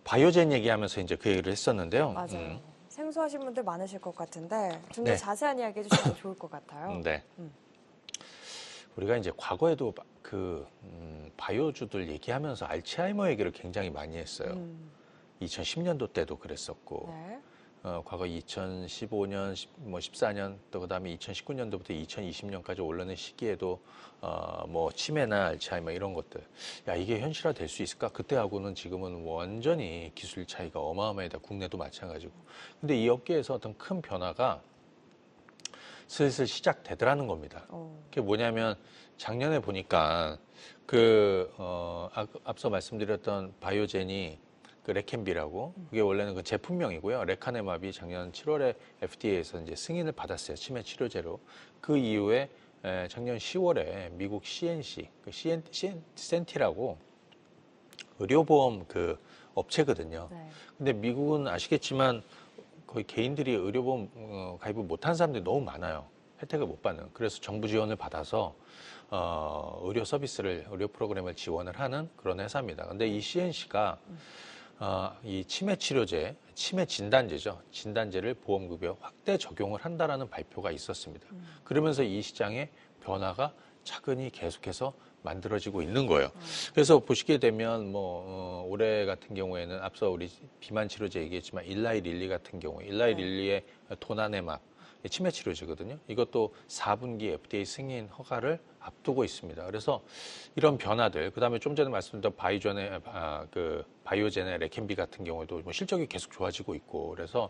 바이오젠 얘기하면서 이제 그 얘기를 했었는데요. 맞아요. 생소하신 분들 많으실 것 같은데 좀 더 네. 자세한 이야기 해주시면 좋을 것 같아요. 네. 우리가 이제 과거에도 그 바이오주들 얘기하면서 알츠하이머 얘기를 굉장히 많이 했어요. 2010년도 때도 그랬었고, 네. 과거 2015년, 뭐 14년, 또 그다음에 2019년도부터 2020년까지 오르는 시기에도 뭐 치매나 알츠하이머 이런 것들, 야 이게 현실화 될 수 있을까? 그때하고는 지금은 완전히 기술 차이가 어마어마하다. 국내도 마찬가지고. 근데 이 업계에서 어떤 큰 변화가 슬슬 시작되더라는 겁니다. 그게 뭐냐면 작년에 보니까 앞서 말씀드렸던 바이오젠이 그 레캔비라고 그게 원래는 그 제품명이고요. 레카네맙이 작년 7월에 FDA에서 이제 승인을 받았어요. 치매 치료제로. 그 이후에 작년 10월에 미국 CNC, 센티라고 의료보험 그 업체거든요. 네. 근데 미국은 아시겠지만 거의 개인들이 의료보험 가입을 못한 사람들이 너무 많아요. 혜택을 못 받는. 그래서 정부 지원을 받아서 의료 서비스를, 의료 프로그램을 지원을 하는 그런 회사입니다. 근데 이 CNC가 이 치매 치료제, 치매 진단제죠. 진단제를 보험급여 확대 적용을 한다라는 발표가 있었습니다. 그러면서 이 시장의 변화가 차근히 계속해서 만들어지고 있는 거예요. 그래서 보시게 되면 올해 같은 경우에는 앞서 우리 비만 치료제 얘기했지만 일라이 릴리 같은 경우, 일라이 릴리의 도나네맙 치매 치료제거든요. 이것도 4분기 FDA 승인 허가를 앞두고 있습니다. 그래서 이런 변화들, 그다음에 좀 전에 말씀드렸던 바이오젠의 레캔비 같은 경우도 뭐 실적이 계속 좋아지고 있고, 그래서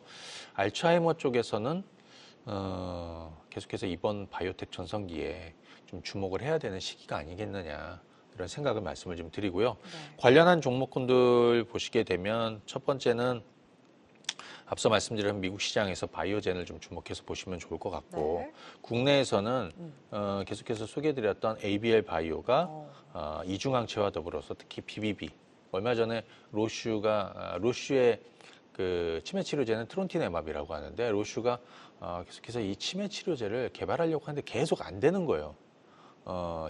알츠하이머 쪽에서는 계속해서 이번 바이오텍 전성기에 좀 주목을 해야 되는 시기가 아니겠느냐, 이런 생각을 말씀을 좀 드리고요. 네. 관련한 종목군들 보시게 되면 첫 번째는 앞서 말씀드린 미국 시장에서 바이오젠을 좀 주목해서 보시면 좋을 것 같고, 네. 국내에서는 계속해서 소개해드렸던 ABL 바이오가 이중항체와 더불어서 특히 BBB, 얼마 전에 로슈의 그 치매 치료제는 트론티네맙이라고 하는데, 로슈가 계속해서 이 치매 치료제를 개발하려고 하는데 계속 안 되는 거예요.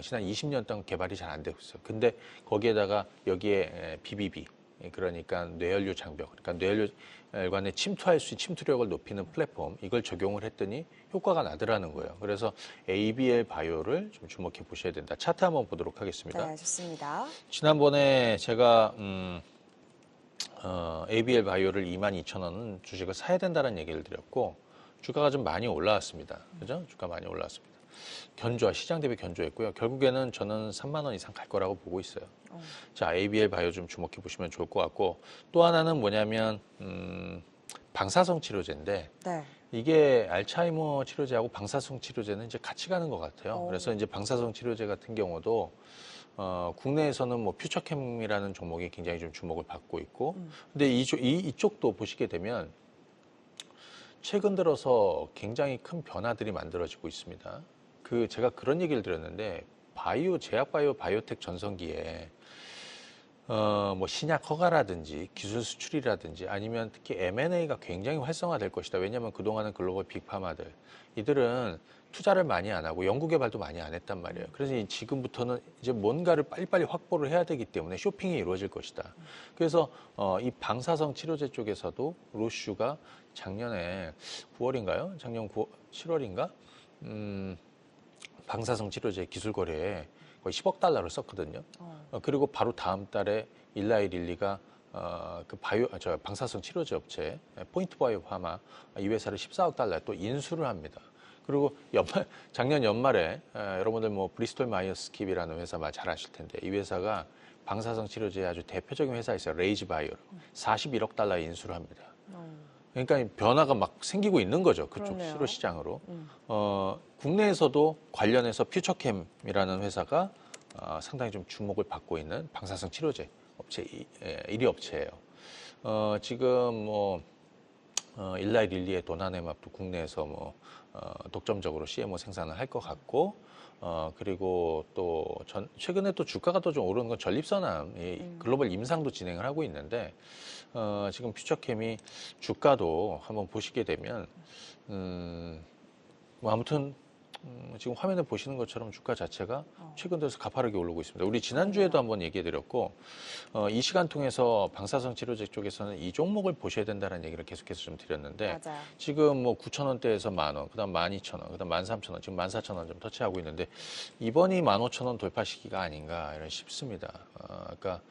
지난 20년 동안 개발이 잘 안 되고 있어요. 근데 거기에다가 여기에 BBB, 그러니까 뇌연료 장벽, 그러니까 뇌혈관에 침투력을 높이는 플랫폼, 이걸 적용을 했더니 효과가 나더라는 거예요. 그래서 ABL 바이오를 좀 주목해 보셔야 된다. 차트 한번 보도록 하겠습니다. 네, 좋습니다. 지난번에 제가 ABL 바이오를 22,000원은 주식을 사야 된다는 얘기를 드렸고, 주가가 좀 많이 올라왔습니다. 그죠? 주가 많이 올라왔습니다. 시장 대비 견조했고요. 결국에는 저는 3만 원 이상 갈 거라고 보고 있어요. 자, ABL 바이오 좀 주목해 보시면 좋을 것 같고, 또 하나는 뭐냐면 방사성 치료제인데, 네. 이게 알츠하이머 치료제하고 방사성 치료제는 이제 같이 가는 것 같아요. 그래서 이제 방사성 치료제 같은 경우도 국내에서는 뭐 퓨처캠이라는 종목이 굉장히 좀 주목을 받고 있고, 근데 이쪽도 보시게 되면 최근 들어서 굉장히 큰 변화들이 만들어지고 있습니다. 제가 그런 얘기를 드렸는데, 제약 바이오텍 전성기에 뭐 신약 허가라든지 기술 수출이라든지 아니면 특히 M&A가 굉장히 활성화될 것이다. 왜냐하면 그동안은 글로벌 빅파마들 이들은 투자를 많이 안 하고 연구개발도 많이 안 했단 말이에요. 그래서 지금부터는 이제 뭔가를 빨리빨리 확보를 해야 되기 때문에 쇼핑이 이루어질 것이다. 그래서 이 방사성 치료제 쪽에서도 로슈가 작년에 9월인가요? 작년 7월인가? 방사성 치료제 기술 거래에 거의 10억 달러를 썼거든요. 그리고 바로 다음 달에 일라이 릴리가 방사성 치료제 업체 포인트 바이오 파마 이 회사를 14억 달러에 또 인수를 합니다. 그리고 작년 연말에 여러분들 뭐 브리스톨 마이어스 스킵이라는 회사 잘 아실 텐데, 이 회사가 방사성 치료제의 아주 대표적인 회사 있어요. 레이지 바이오 41억 달러에 인수를 합니다. 그러니까 변화가 막 생기고 있는 거죠. 그쪽 그러네요. 치료 시장으로. 국내에서도 관련해서 퓨처캠이라는 회사가 상당히 좀 주목을 받고 있는 방사성 치료제 업체 1위 업체예요. 지금 일라이 릴리의 도나네맙도 국내에서 독점적으로 CMO 생산을 할 것 같고, 그리고 또 최근에 또 주가가 또 좀 오르는 건 전립선암 글로벌 임상도 진행을 하고 있는데, 지금 퓨처캠이 주가도 한번 보시게 되면 아무튼 지금 화면에 보시는 것처럼 주가 자체가 최근 들어서 가파르게 오르고 있습니다. 우리 지난주에도 한번 얘기해드렸고 이 시간 통해서 방사성 치료제 쪽에서는 이 종목을 보셔야 된다는 얘기를 계속해서 좀 드렸는데 맞아요. 지금 뭐 9,000원대에서 10,000원, 그다음 12,000원, 그다음 13,000원, 지금 14,000원 좀 터치하고 있는데 이번이 15,000원 돌파 시기가 아닌가 이런 싶습니다. 아까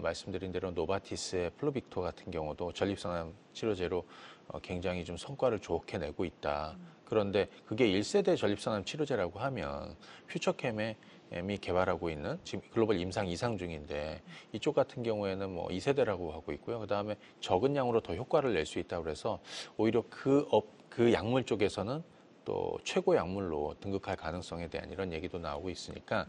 말씀드린 대로 노바티스의 플루빅토 같은 경우도 전립선암 치료제로 굉장히 좀 성과를 좋게 내고 있다. 그런데 그게 1세대 전립선암 치료제라고 하면 퓨처캠이 개발하고 있는 지금 글로벌 임상 2상 중인데 이쪽 같은 경우에는 뭐 2세대라고 하고 있고요. 그다음에 적은 양으로 더 효과를 낼 수 있다고 그래서 오히려 그 약물 쪽에서는 또 최고 약물로 등극할 가능성에 대한 이런 얘기도 나오고 있으니까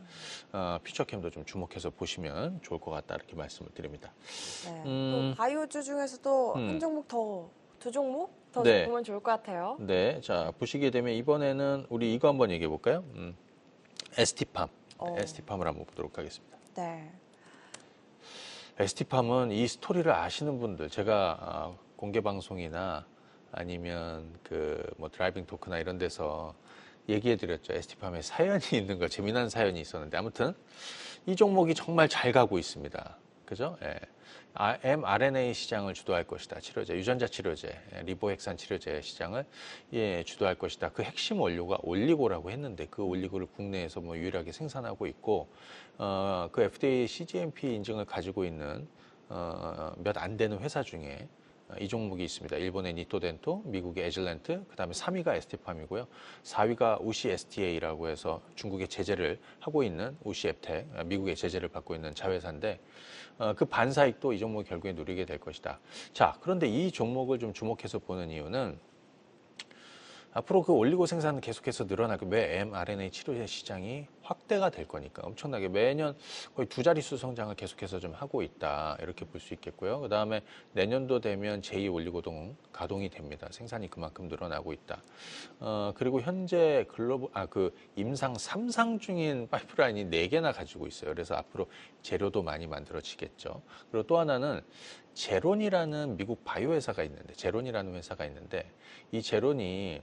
퓨처캠도 좀 주목해서 보시면 좋을 것 같다 이렇게 말씀을 드립니다. 네. 또 바이오주 중에서도 한 종목 두 종목 더 네. 보면 좋을 것 같아요. 네, 자 보시게 되면 이번에는 우리 이거 한번 얘기해 볼까요? ST팜, ST팜을 한번 보도록 하겠습니다. 네. ST팜은 이 스토리를 아시는 분들, 제가 공개 방송이나 아니면 그 뭐 드라이빙 토크나 이런 데서 얘기해 드렸죠. ST팜에 사연이 있는 거, 재미난 사연이 있었는데 아무튼 이 종목이 정말 잘 가고 있습니다. 그죠? 예. mRNA 시장을 주도할 것이다. 치료제, 유전자 치료제, 리보핵산 치료제 시장을 주도할 것이다. 그 핵심 원료가 올리고라고 했는데 그 올리고를 국내에서 뭐 유일하게 생산하고 있고 그 FDA CGMP 인증을 가지고 있는 몇 안 되는 회사 중에 이 종목이 있습니다. 일본의 니토덴토, 미국의 에즐렌트, 그 다음에 3위가 ST팜이고요. 4위가 우시 STA라고 해서 중국의 제재를 하고 있는 우시 앱텍, 미국의 제재를 받고 있는 자회사인데 그 반사익도 이 종목이 결국에 누리게 될 것이다. 자, 그런데 이 종목을 좀 주목해서 보는 이유는 앞으로 그 올리고 생산은 계속해서 늘어나고 매 mRNA 치료제 시장이 확대가 될 거니까 엄청나게 매년 거의 두 자릿수 성장을 계속해서 좀 하고 있다 이렇게 볼 수 있겠고요. 그 다음에 내년도 되면 제2올리고동 가동이 됩니다. 생산이 그만큼 늘어나고 있다. 그리고 현재 그 임상 3상 중인 파이프라인이 4개나 가지고 있어요. 그래서 앞으로 재료도 많이 만들어지겠죠. 그리고 또 하나는 제론이라는 미국 바이오 회사가 있는데 제론이라는 회사가 있는데 이 제론이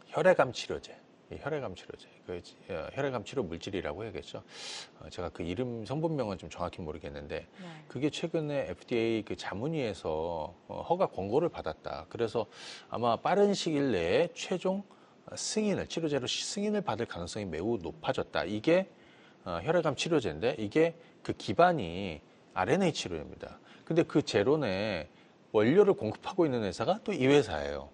혈액암 치료제, 혈액암 치료 물질이라고 해야겠죠. 제가 그 이름 성분명은 좀 정확히 모르겠는데 그게 최근에 FDA 그 자문위에서 허가 권고를 받았다. 그래서 아마 빠른 시일 내에 최종 치료제로 승인을 받을 가능성이 매우 높아졌다. 이게 혈액암 치료제인데 이게 그 기반이 RNA 치료입니다. 근데 그 제론에 원료를 공급하고 있는 회사가 또 이 회사예요.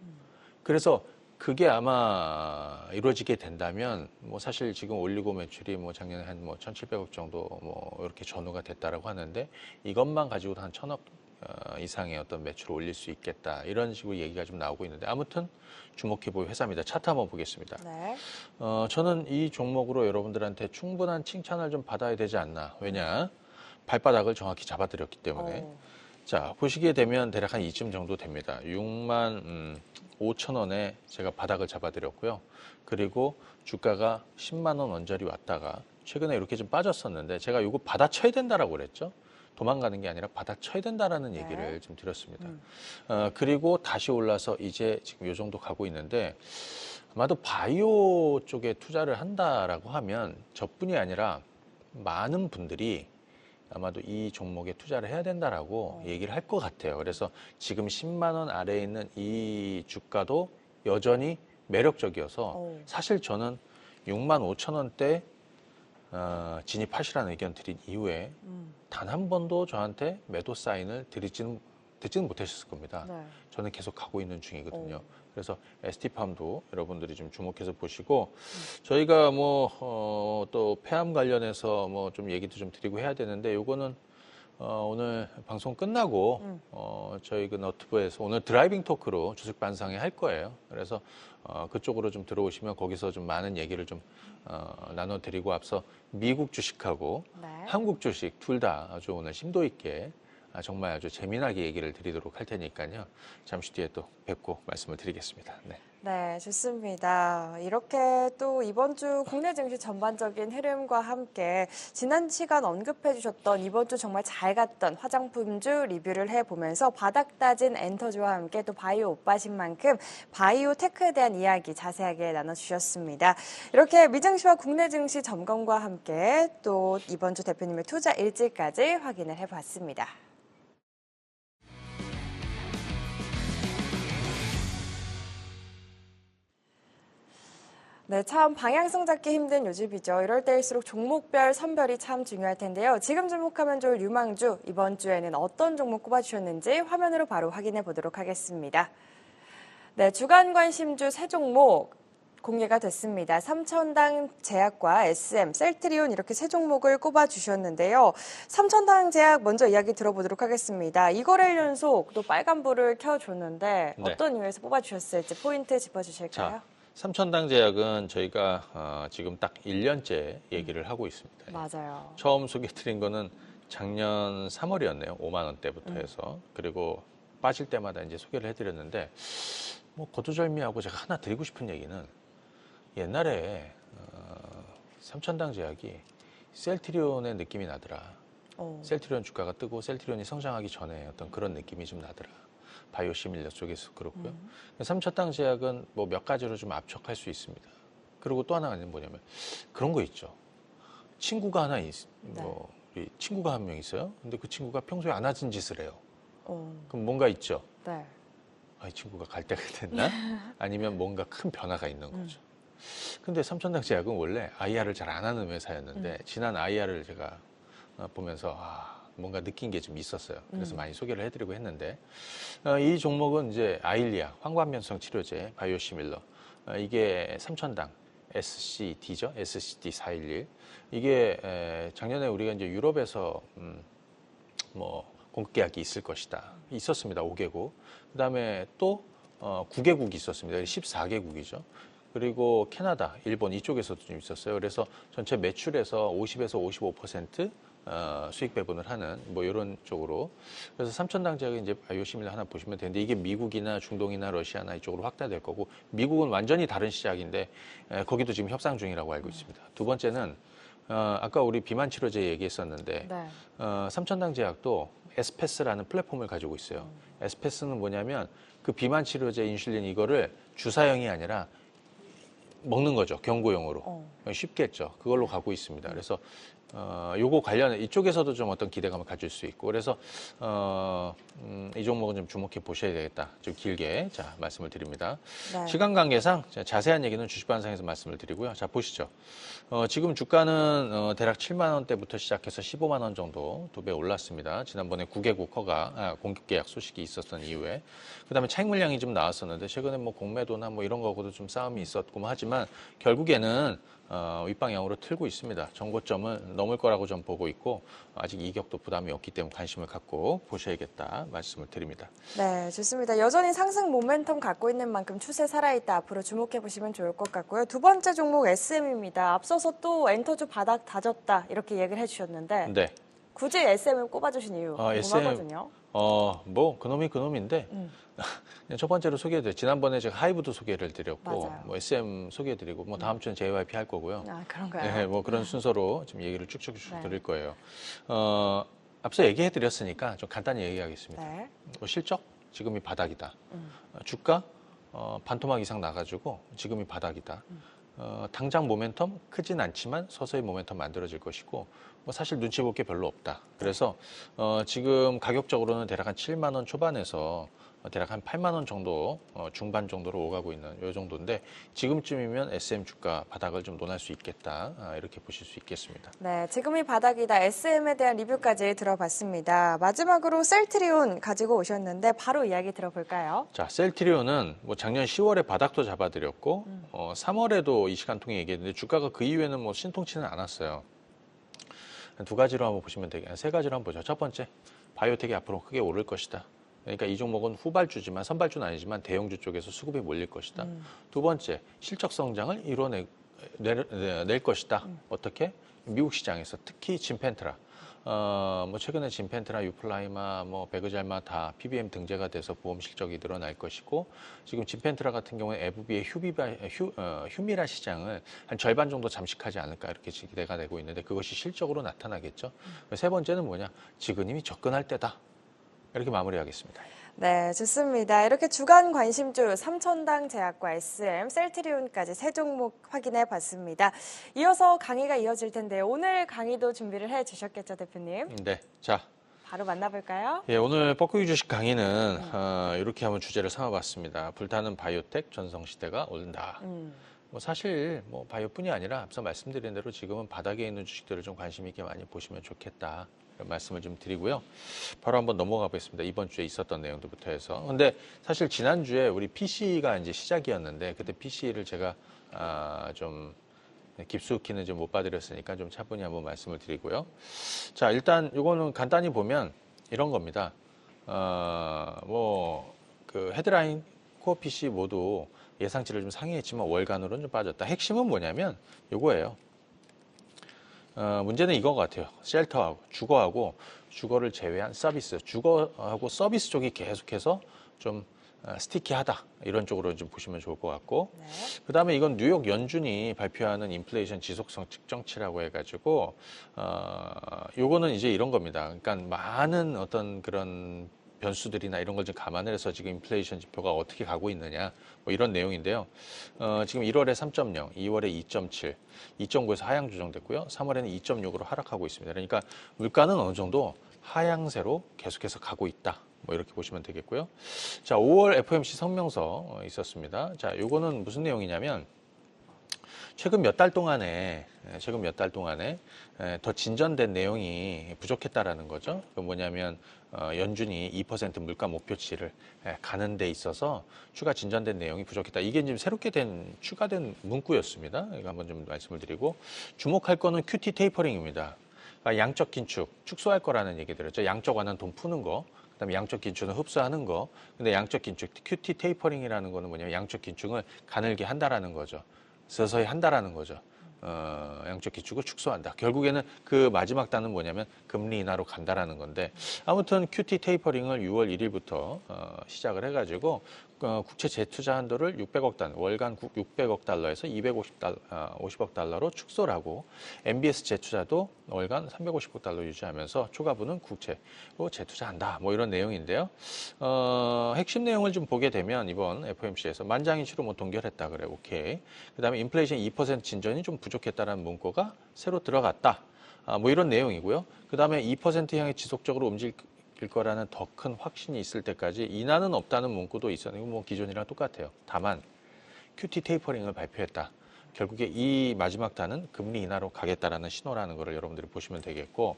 그래서 그게 아마 이루어지게 된다면 뭐 사실 지금 올리고 매출이 뭐 작년에 한 뭐 1,700억 정도 뭐 이렇게 전후가 됐다라고 하는데 이것만 가지고도 한 1,000억 이상의 어떤 매출을 올릴 수 있겠다 이런 식으로 얘기가 좀 나오고 있는데 아무튼 주목해 볼 회사입니다. 차트 한번 보겠습니다. 네. 저는 이 종목으로 여러분들한테 충분한 칭찬을 좀 받아야 되지 않나. 왜냐? 발바닥을 정확히 잡아드렸기 때문에. 자, 보시게 되면 대략 한 이쯤 정도 됩니다. 6만 5천 원에 제가 바닥을 잡아드렸고요. 그리고 주가가 10만 원 언저리 왔다가 최근에 이렇게 좀 빠졌었는데 제가 이거 받아쳐야 된다라고 그랬죠. 도망가는 게 아니라 받아쳐야 된다라는 얘기를 좀 드렸습니다. 그리고 다시 올라서 이제 지금 이 정도 가고 있는데 아마도 바이오 쪽에 투자를 한다라고 하면 저뿐이 아니라 많은 분들이 아마도 이 종목에 투자를 해야 된다라고 얘기를 할 것 같아요. 그래서 지금 10만 원 아래에 있는 이 주가도 여전히 매력적이어서 사실 저는 6만 5천 원대 진입하시라는 의견 드린 이후에 단 한 번도 저한테 매도 사인을 듣지는 못하셨을 겁니다. 네. 저는 계속 가고 있는 중이거든요. 그래서 ST팜도 여러분들이 좀 주목해서 보시고 저희가 뭐 또 폐암 관련해서 뭐 좀 얘기도 좀 드리고 해야 되는데 요거는 오늘 방송 끝나고 저희 그 너튜브에서 오늘 드라이빙 토크로 주식 반상회 할 거예요. 그래서 그쪽으로 좀 들어오시면 거기서 좀 많은 얘기를 좀 나눠드리고 앞서 미국 주식하고 네. 한국 주식 둘 다 아주 오늘 심도 있게 정말 아주 재미나게 얘기를 드리도록 할 테니까요. 잠시 뒤에 또 뵙고 말씀을 드리겠습니다. 네. 네, 좋습니다. 이렇게 또 이번 주 국내 증시 전반적인 흐름과 함께 지난 시간 언급해 주셨던 이번 주 정말 잘 갔던 화장품주 리뷰를 해보면서 바닥 따진 엔터주와 함께 또 바이오 오빠신 만큼 바이오 테크에 대한 이야기 자세하게 나눠주셨습니다. 이렇게 미증시와 국내 증시 점검과 함께 또 이번 주 대표님의 투자 일지까지 확인을 해봤습니다. 네, 참 방향성 잡기 힘든 요즘이죠. 이럴 때일수록 종목별 선별이 참 중요할 텐데요. 지금 주목하면 좋을 유망주, 이번 주에는 어떤 종목 꼽아주셨는지 화면으로 바로 확인해 보도록 하겠습니다. 네, 주간 관심주 세 종목 공개가 됐습니다. 삼천당 제약과 SM, 셀트리온 이렇게 세 종목을 꼽아주셨는데요. 삼천당 제약 먼저 이야기 들어보도록 하겠습니다. 2거래일 연속 또 빨간불을 켜줬는데 네. 어떤 이유에서 꼽아주셨을지 포인트 짚어주실까요? 자, 삼천당 제약은 저희가 지금 딱 1년째 얘기를 하고 있습니다. 맞아요. 처음 소개드린 거는 작년 3월이었네요. 5만 원대부터 해서. 그리고 빠질 때마다 이제 소개를 해드렸는데, 뭐 거두절미하고 제가 하나 드리고 싶은 얘기는 옛날에 삼천당 제약이 셀트리온의 느낌이 나더라. 셀트리온 주가가 뜨고 셀트리온이 성장하기 전에 어떤 그런 느낌이 좀 나더라. 바이오 시밀러 쪽에서 그렇고요. 삼천당 제약은 뭐 몇 가지로 좀 압축할 수 있습니다. 그리고 또 하나는 뭐냐면 그런 거 있죠. 친구가 하나 뭐 우리 친구가 한 명 있어요. 근데 그 친구가 평소에 안 하던 짓을 해요. 그럼 뭔가 있죠. 네. 이 친구가 갈 때가 됐나? 아니면 뭔가 큰 변화가 있는 거죠. 근데 삼천당 제약은 원래 IR을 잘 안 하는 회사였는데 지난 IR을 제가 보면서 뭔가 느낀 게 좀 있었어요. 그래서 많이 소개를 해드리고 했는데 이 종목은 이제 아일리아 황관면성 치료제 바이오시밀러 이게 삼천당 SCD죠. SCD411 이게 작년에 우리가 이제 유럽에서 뭐 공급 계약이 있을 것이다. 있었습니다. 5개국. 그다음에 또 9개국이 있었습니다. 14개국이죠. 그리고 캐나다, 일본 이쪽에서도 좀 있었어요. 그래서 전체 매출에서 50에서 55% 수익 배분을 하는 뭐 이런 쪽으로. 그래서 삼천당 제약은 이제 바이오시밀러 하나 보시면 되는데 이게 미국이나 중동이나 러시아나 이쪽으로 확대될 거고 미국은 완전히 다른 시장인데 거기도 지금 협상 중이라고 알고 있습니다. 두 번째는 아까 우리 비만 치료제 얘기했었는데 네. 삼천당 제약도 에스페스라는 플랫폼을 가지고 있어요. 에스페스는 뭐냐면 그 비만 치료제 인슐린 이거를 주사형이 아니라 먹는 거죠. 경구용으로. 쉽게 했죠. 그걸로 가고 있습니다. 그래서 요거 관련해 이쪽에서도 좀 어떤 기대감을 가질 수 있고 그래서 이 종목은 좀 주목해 보셔야 되겠다. 좀 길게 자 말씀을 드립니다. 네. 시간 관계상 자세한 얘기는 주식반상에서 말씀을 드리고요. 자 보시죠. 지금 주가는 대략 7만 원대부터 시작해서 15만 원 정도 2배 올랐습니다. 지난번에 9개국 허가 공급 계약 소식이 있었던 이후에 그다음에 차익 물량이 좀 나왔었는데 최근에 뭐 공매도나 뭐 이런 거하고도 좀 싸움이 있었고 뭐 하지만 결국에는 윗방향으로 틀고 있습니다. 정고점을 넘을 거라고 좀 보고 있고 아직 이격도 부담이 없기 때문에 관심을 갖고 보셔야겠다 말씀을 드립니다. 네, 좋습니다. 여전히 상승 모멘텀 갖고 있는 만큼 추세 살아있다. 앞으로 주목해 보시면 좋을 것 같고요. 두 번째 종목 SM입니다. 앞서서 또 엔터주 바닥 다졌다 이렇게 얘기를 해주셨는데 네. 굳이 SM을 꼽아주신 이유 궁금하거든요. 뭐 그놈이 그놈인데 첫 번째로 소개해드려 지난번에 제가 하이브도 소개를 드렸고 맞아요. 뭐 SM 소개해드리고 뭐 다음 주는 JYP 할 거고요. 그런가요? 네, 뭐 그런 순서로 지금 얘기를 쭉쭉 네. 드릴 거예요. 앞서 얘기해드렸으니까 좀 간단히 얘기하겠습니다. 네. 뭐 실적 지금이 바닥이다. 주가 반토막 이상 나가지고 지금이 바닥이다. 당장 모멘텀 크진 않지만 서서히 모멘텀 만들어질 것이고 뭐 사실 눈치 볼 게 별로 없다. 그래서 지금 가격적으로는 대략 한 7만 원 초반에서 대략 한 8만 원 정도 중반 정도로 오가고 있는 이 정도인데 지금쯤이면 SM 주가 바닥을 좀 논할 수 있겠다. 이렇게 보실 수 있겠습니다. 네, 지금이 바닥이다. SM에 대한 리뷰까지 들어봤습니다. 마지막으로 셀트리온 가지고 오셨는데 바로 이야기 들어볼까요? 자, 셀트리온은 뭐 작년 10월에 바닥도 잡아드렸고 3월에도 이 시간 통해 얘기했는데 주가가 그 이후에는 뭐 신통치는 않았어요. 두 가지로 한번 보시면 되겠네요. 세 가지로 한번 보죠. 첫 번째, 바이오텍이 앞으로 크게 오를 것이다. 그러니까 이 종목은 후발주지만 선발주는 아니지만 대형주 쪽에서 수급이 몰릴 것이다. 두 번째, 실적 성장을 이뤄낼 것이다. 어떻게? 미국 시장에서 특히 진펜트라. 뭐 최근에 진펜트나 유플라이마, 뭐 베그잘마 다 PBM 등재가 돼서 보험 실적이 늘어날 것이고 지금 진펜트라 같은 경우에 에브비의 휴미라 시장을 한 절반 정도 잠식하지 않을까 이렇게 기대가 되고 있는데 그것이 실적으로 나타나겠죠. 세 번째는 뭐냐? 지금이 접근할 때다. 이렇게 마무리하겠습니다. 네, 좋습니다. 이렇게 주간 관심주 삼천당 제약과 SM, 셀트리온까지 세 종목 확인해 봤습니다. 이어서 강의가 이어질 텐데요. 오늘 강의도 준비를 해 주셨겠죠, 대표님? 네, 자. 바로 만나볼까요? 예, 오늘 뻐꾸기 주식 강의는 이렇게 한번 주제를 삼아봤습니다. 불타는 바이오텍 전성시대가 온다. 뭐 사실 뭐 바이오뿐이 아니라 앞서 말씀드린 대로 지금은 바닥에 있는 주식들을 좀 관심 있게 많이 보시면 좋겠다. 이런 말씀을 좀 드리고요. 바로 한번 넘어가 보겠습니다. 이번 주에 있었던 내용들부터 해서. 근데 사실 지난주에 우리 PC가 이제 시작이었는데 그때 PC를 제가 좀 깊숙이는 좀 못 봐드렸으니까 좀 차분히 한번 말씀을 드리고요. 자, 일단 이거는 간단히 보면 이런 겁니다. 뭐 그 헤드라인, 코어 PC 모두 예상치를 좀 상회했지만 월간으로는 좀 빠졌다. 핵심은 뭐냐면 이거예요. 문제는 이거 같아요. 쉘터하고 주거를 제외한 서비스, 주거하고 서비스 쪽이 계속해서 좀 스티키하다. 이런 쪽으로 좀 보시면 좋을 것 같고. 네. 그 다음에 이건 뉴욕 연준이 발표하는 인플레이션 지속성 측정치라고 해가지고, 요거는 이제 이런 겁니다. 그러니까 많은 어떤 그런 변수들이나 이런 걸 좀 감안을 해서 지금 인플레이션 지표가 어떻게 가고 있느냐 뭐 이런 내용인데요. 지금 1월에 3.0, 2월에 2.7, 2.9에서 하향 조정됐고요. 3월에는 2.6으로 하락하고 있습니다. 그러니까 물가는 어느 정도 하향세로 계속해서 가고 있다. 뭐 이렇게 보시면 되겠고요. 자, 5월 FOMC 성명서 있었습니다. 자, 요거는 무슨 내용이냐면 최근 몇 달 동안에 더 진전된 내용이 부족했다라는 거죠. 그 뭐냐면 연준이 2% 물가 목표치를 가는 데 있어서 추가 진전된 내용이 부족했다. 이게 지금 새롭게 추가된 문구였습니다. 이거 한번 좀 말씀을 드리고 주목할 거는 QT 테이퍼링입니다. 그러니까 양적 긴축, 축소할 거라는 얘기 들었죠. 양적 완화는 돈 푸는 거. 그다음에 양적 긴축은 흡수하는 거. 근데 양적 긴축, QT 테이퍼링이라는 거는 뭐냐면 양적 긴축을 가늘게 한다라는 거죠. 서서히 한다라는 거죠. 양적 기축을 축소한다. 결국에는 그 마지막 단은 뭐냐면 금리 인하로 간다라는 건데 아무튼 QT 테이퍼링을 6월 1일부터 시작을 해가지고 국채 재투자 한도를 600억 달러, 월간 600억 달러에서 250억 달러로 축소를 하고 MBS 재투자도 월간 350억 달러 유지하면서 초과분은 국채로 재투자한다. 뭐 이런 내용인데요. 핵심 내용을 좀 보게 되면 이번 FOMC에서 만장일치로 뭐 동결했다 그래. 오케이. 그다음에 인플레이션 2% 진전이 좀 부족했다라는 문구가 새로 들어갔다. 뭐 이런 내용이고요. 그다음에 2% 향해 지속적으로 움직일 거라는 더 큰 확신이 있을 때까지 인하는 없다는 문구도 있었는데 뭐 기존이랑 똑같아요. 다만 QT 테이퍼링을 발표했다. 결국에 이 마지막 단은 금리 인하로 가겠다라는 신호라는 것을 여러분들이 보시면 되겠고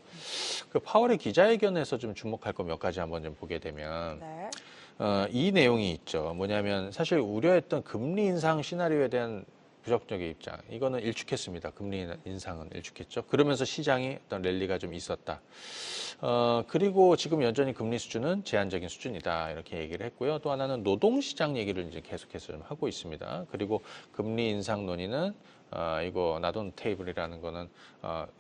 그 파월의 기자회견에서 좀 주목할 거 몇 가지 한번 좀 보게 되면 네. 이 내용이 있죠. 뭐냐면 사실 우려했던 금리 인상 시나리오에 대한 부정적인 입장. 이거는 일축했습니다. 금리 인상은 일축했죠. 그러면서 시장이 어떤 랠리가 좀 있었다. 그리고 지금 여전히 금리 수준은 제한적인 수준이다. 이렇게 얘기를 했고요. 또 하나는 노동시장 얘기를 이제 계속해서 좀 하고 있습니다. 그리고 금리 인상 논의는 이거 나돈 테이블이라는 거는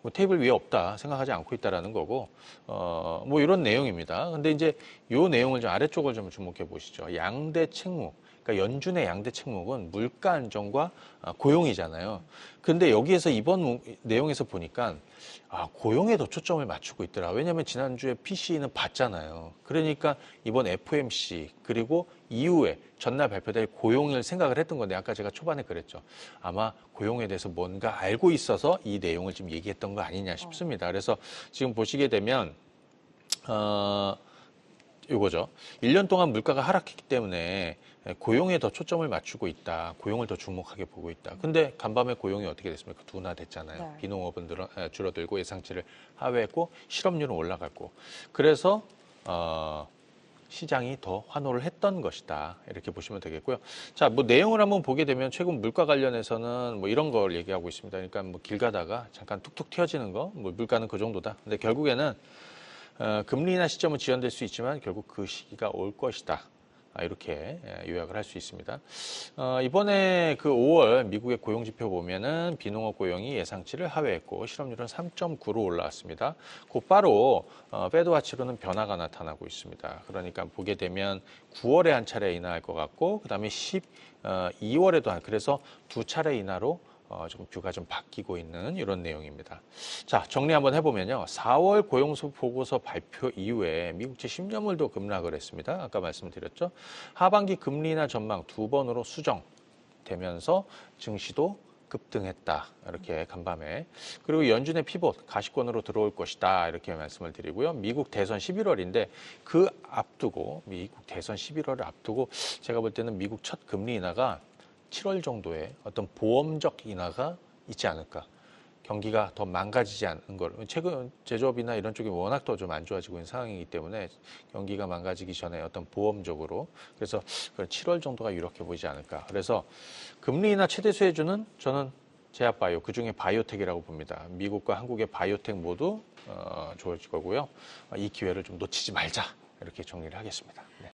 뭐 테이블 위에 없다 생각하지 않고 있다라는 거고 뭐 이런 내용입니다. 근데 이제 요 내용을 좀 아래쪽을 좀 주목해 보시죠. 양대 책무. 그러니까 연준의 양대 책목은 물가 안정과 고용이잖아요. 근데 여기에서 이번 내용에서 보니까 고용에 더 초점을 맞추고 있더라. 왜냐하면 지난주에 PC는 봤잖아요. 그러니까 이번 FOMC 그리고 이후에 전날 발표될 고용을 생각을 했던 건데 아까 제가 초반에 그랬죠. 아마 고용에 대해서 뭔가 알고 있어서 이 내용을 지금 얘기했던 거 아니냐 싶습니다. 그래서 지금 보시게 되면 이거죠. 1년 동안 물가가 하락했기 때문에 고용에 더 초점을 맞추고 있다. 고용을 더 주목하게 보고 있다. 근데 간밤에 고용이 어떻게 됐습니까? 둔화됐잖아요. 네. 비농업은 줄어들고 예상치를 하회했고 실업률은 올라갔고 그래서 시장이 더 환호를 했던 것이다. 이렇게 보시면 되겠고요. 자, 뭐 내용을 한번 보게 되면 최근 물가 관련해서는 뭐 이런 걸 얘기하고 있습니다. 그러니까 뭐 길 가다가 잠깐 툭툭 튀어지는 거, 뭐 물가는 그 정도다. 근데 결국에는 금리 인하 시점은 지연될 수 있지만 결국 그 시기가 올 것이다. 이렇게 요약을 할 수 있습니다. 이번에 그 5월 미국의 고용지표 보면은 비농업 고용이 예상치를 하회했고 실업률은 3.9로 올라왔습니다. 곧바로 페드와치로는 변화가 나타나고 있습니다. 그러니까 보게 되면 9월에 한 차례 인하할 것 같고 그다음에 12월에도 그래서 두 차례 인하로 좀 뷰가 좀 바뀌고 있는 이런 내용입니다. 자, 정리 한번 해보면요. 4월 고용소 보고서 발표 이후에 미국채 10년물도 급락을 했습니다. 아까 말씀드렸죠. 하반기 금리나 전망 두 번으로 수정되면서 증시도 급등했다. 이렇게 간밤에. 그리고 연준의 피봇, 가시권으로 들어올 것이다. 이렇게 말씀을 드리고요. 미국 대선 11월인데 그 앞두고, 미국 대선 11월을 앞두고 제가 볼 때는 미국 첫 금리 인하가 7월 정도에 어떤 보험적 인하가 있지 않을까. 경기가 더 망가지지 않는 걸. 최근 제조업이나 이런 쪽이 워낙 더 좀 안 좋아지고 있는 상황이기 때문에 경기가 망가지기 전에 어떤 보험적으로. 그래서 7월 정도가 이렇게 보이지 않을까. 그래서 금리 인하 최대 수혜주는 저는 제약바이오, 그중에 바이오텍이라고 봅니다. 미국과 한국의 바이오텍 모두 좋아질 거고요. 이 기회를 좀 놓치지 말자. 이렇게 정리를 하겠습니다. 네.